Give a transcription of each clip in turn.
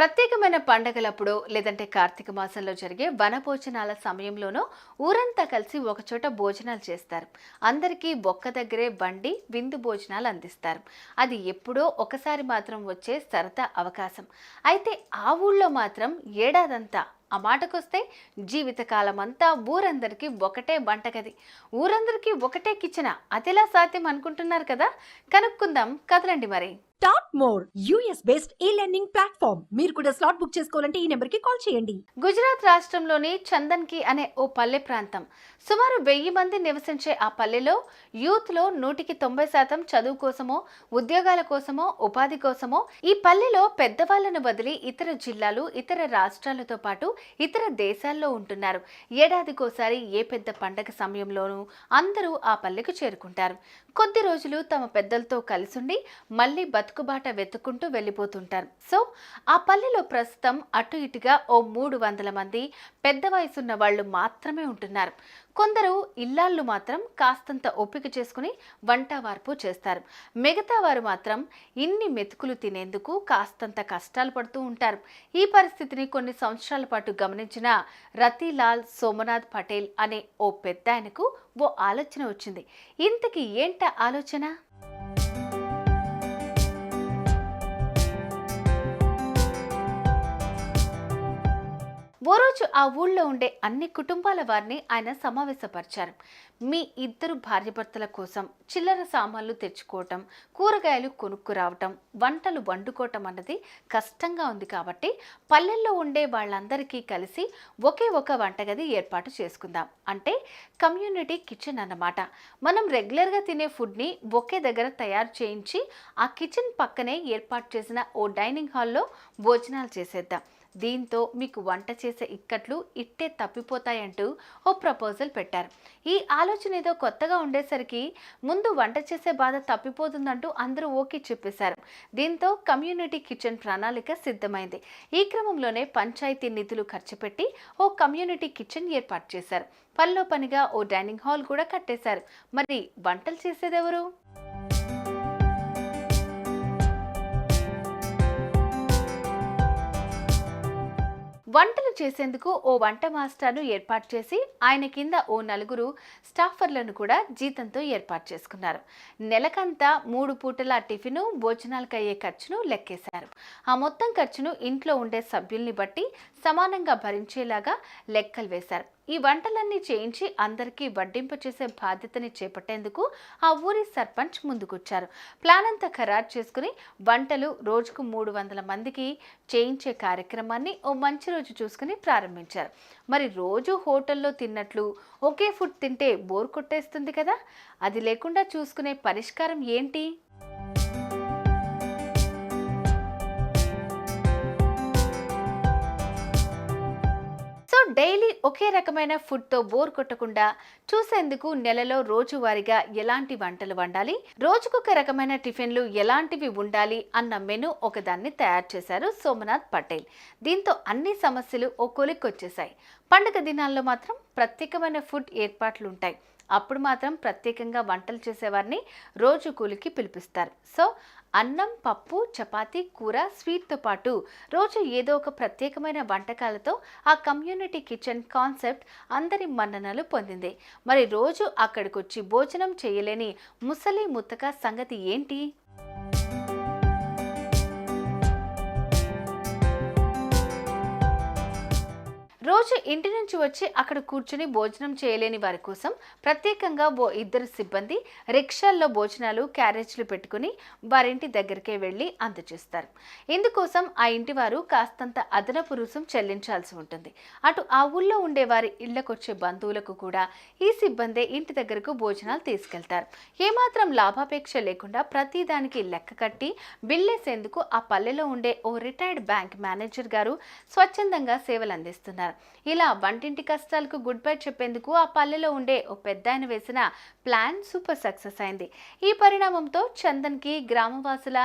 ప్రత్యేకమైన పండగలప్పుడు లేదంటే కార్తీక మాసంలో జరిగే వనభోజనాల సమయంలోనూ ఊరంతా కలిసి ఒకచోట భోజనాలు చేస్తారు. అందరికీ ఒక్క దగ్గరే వండి విందు భోజనాలు అందిస్తారు. అది ఎప్పుడో ఒకసారి మాత్రం వచ్చే సరదా అవకాశం. అయితే ఆ ఊళ్ళో మాత్రం ఏడాదంతా, ఆ మాటకొస్తే జీవితకాలం అంతా ఊరందరికీ ఒకటే వంటగది, ఊరందరికీ ఒకటే కిచెనా, అదెలా సాధ్యం అనుకుంటున్నారు కదా? కనుక్కుందాం, కదలండి మరి. Top more US based e-learning platform. మీరు కూడా స్లాట్ బుక్ చేసుకోవాలంటే ఈ నెంబర్కి కాల్ చేయండి. గుజరాత్ రాష్ట్రంలోని చందన్కి అనే ఓ పల్లె ప్రాంతం. సుమారు 1000 మంది నివసించే ఆ పల్లెలో యూత్లో 100% చదువు కోసమో, ఉద్యోగాల కోసమో, ఉపాధి కోసమో ఈ పల్లెలో పెద్దవాళ్లను వదిలి ఇతర జిల్లాలు, ఇతర రాష్ట్రాలతో పాటు ఇతర దేశాల్లో ఉంటున్నారు. ఏడాదికోసారి ఏ పెద్ద పండగ సమయంలోనూ అందరూ ఆ పల్లెకు చేరుకుంటారు. కొద్ది రోజులు తమ పెద్దలతో కలిసుండి మళ్ళీ బతుకుబాట వెతుక్కుంటూ వెళ్ళిపోతుంటారు. సో ఆ పల్లెలో ప్రస్తుతం అటు ఇటుగా ఓ 300 మంది పెద్ద వయసున్న వాళ్ళు మాత్రమే ఉంటున్నారు. కొందరు ఇల్లాళ్ళు మాత్రం కాస్తంత ఓపిక చేసుకుని వంట వార్పు చేస్తారు. మిగతా వారు మాత్రం ఇన్ని మెతుకులు తినేందుకు కాస్తంత కష్టాలు పడుతూ ఉంటారు. ఈ పరిస్థితిని కొన్ని సంవత్సరాల పాటు గమనించిన రతీలాల్ సోమనాథ్ పటేల్ అనే ఓ పెద్దాయనకు ఓ ఆలోచన వచ్చింది. ఇంతకీ ఏంట ఆలోచన? ఓ రోజు ఆ ఊళ్ళో ఉండే అన్ని కుటుంబాల వారిని ఆయన సమావేశపరిచారు. మీ ఇద్దరు భార్యాభర్తల కోసం చిల్లర సామాన్లు తెచ్చుకోవటం, కూరగాయలు కొనుక్కురావటం, వంటలు వండుకోవటం అన్నది కష్టంగా ఉంది కాబట్టి పల్లెల్లో ఉండే వాళ్ళందరికీ కలిసి ఒకే ఒక వంటగది ఏర్పాటు చేసుకుందాం. అంటే కమ్యూనిటీ కిచెన్ అన్నమాట. మనం రెగ్యులర్గా తినే ఫుడ్ని ఒకే దగ్గర తయారు చేయించి ఆ కిచెన్ పక్కనే ఏర్పాటు చేసిన ఓ డైనింగ్ హాల్లో భోజనాలు చేసేద్దాం. దీంతో మీకు వంట చేసే ఇక్కట్లు ఇట్టే తప్పిపోతాయంటూ ఓ ప్రపోజల్ పెట్టారు. ఈ ఆలోచన ఏదో కొత్తగా ఉండేసరికి ముందు వంట చేసే బాధ తప్పిపోతుందంటూ అందరూ ఓకే చెప్పేశారు. దీంతో కమ్యూనిటీ కిచెన్ ప్రణాళిక సిద్ధమైంది. ఈ క్రమంలోనే పంచాయతీ నిధులు ఖర్చు పెట్టి ఓ కమ్యూనిటీ కిచెన్ ఏర్పాటు చేశారు. పనిలో పనిగా ఓ డైనింగ్ హాల్ కూడా కట్టేశారు. మరి వంటలు చేసేదెవరు? వంటలు చేసేందుకు ఓ వంట మాస్టర్ను ఏర్పాటు చేసి ఆయన కింద ఓ 4 స్టాఫర్లను కూడా జీతంతో ఏర్పాటు చేసుకున్నారు. నెలకంతా 3 పూటల టిఫిను, భోజనాలకు అయ్యే ఖర్చును లెక్కేశారు. ఆ మొత్తం ఖర్చును ఇంట్లో ఉండే సభ్యుల్ని బట్టి సమానంగా భరించేలాగా లెక్కలు వేశారు. ఈ వంటలన్నీ చేయించి అందరికీ వడ్డింప చేసే బాధ్యతని చేపట్టేందుకు ఆ ఊరి సర్పంచ్ ముందుకొచ్చారు. ప్లాన్ అంతా ఖరారు చేసుకుని వంటలు రోజుకు 300 మందికి చేయించే కార్యక్రమాన్ని ఓ మంచి రోజు చూసుకుని ప్రారంభించారు. మరి రోజు హోటల్లో తిన్నట్లు ఒకే ఫుడ్ తింటే బోర్ కొట్టేస్తుంది కదా? అది లేకుండా చూసుకునే పరిష్కారం ఏంటి? డైలీ ఒకే రకమైన ఫుడ్తో బోర్ కొట్టకుండా చూసేందుకు నెలలో రోజువారీగా ఎలాంటి వంటలు వండాలి, రోజుకొక రకమైన టిఫిన్లు ఎలాంటివి ఉండాలి అన్న మెను ఒకదాన్ని తయారు చేశారు సోమనాథ్ పటేల్. దీంతో అన్ని సమస్యలు ఓ కొలిక్కొచ్చేశాయి. పండుగ దినాల్లో మాత్రం ప్రత్యేకమైన ఫుడ్ ఏర్పాట్లు ఉంటాయి. అప్పుడు మాత్రం ప్రత్యేకంగా వంటలు చేసేవారిని రోజు కూలికి పిలిపిస్తారు. సో అన్నం, పప్పు, చపాతీ, కూర, స్వీట్తో పాటు రోజు ఏదో ఒక ప్రత్యేకమైన వంటకాలతో ఆ కమ్యూనిటీ కిచెన్ కాన్సెప్ట్ అందరి మన్ననలు పొందింది. మరి రోజు అక్కడికొచ్చి భోజనం చేయలేని ముసలి ముత్తక సంగతి ఏంటి? రోజు ఇంటి నుంచి వచ్చి అక్కడ కూర్చుని భోజనం చేయలేని వారి కోసం ప్రత్యేకంగా ఓ 2 సిబ్బంది రిక్షాల్లో భోజనాలు, క్యారేజ్లు పెట్టుకుని వారింటి దగ్గరికే వెళ్ళి అందజేస్తారు. ఇందుకోసం ఆ ఇంటి వారు కాస్తంత అదనపు రుసుం చెల్లించాల్సి ఉంటుంది. అటు ఆ ఊళ్ళో ఉండే వారి ఇళ్లకొచ్చే బంధువులకు కూడా ఈ సిబ్బందే ఇంటి దగ్గరకు భోజనాలు తీసుకెళ్తారు. ఏమాత్రం లాభాపేక్ష లేకుండా ప్రతిదానికి లెక్క కట్టి బిల్లేసేందుకు ఆ పల్లెలో ఉండే ఓ రిటైర్డ్ బ్యాంక్ మేనేజర్ గారు స్వచ్ఛందంగా సేవలు అందిస్తున్నారు. ఇలా వంటింటి కష్టాలకు గుడ్ బై చెప్పేందుకు ఆ పల్లెలో ఉండే ఓ పెద్దాయన వేసిన ప్లాన్ సూపర్ సక్సెస్ అయింది. ఈ పరిణామంతో చందన్కి గ్రామవాసుల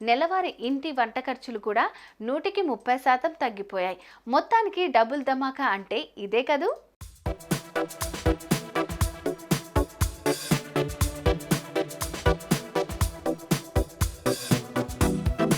నెలవారీ ఇంటి వంట ఖర్చులు కూడా 130% తగ్గిపోయాయి. మొత్తానికి డబుల్ ధమాకా అంటే ఇదే కదూ.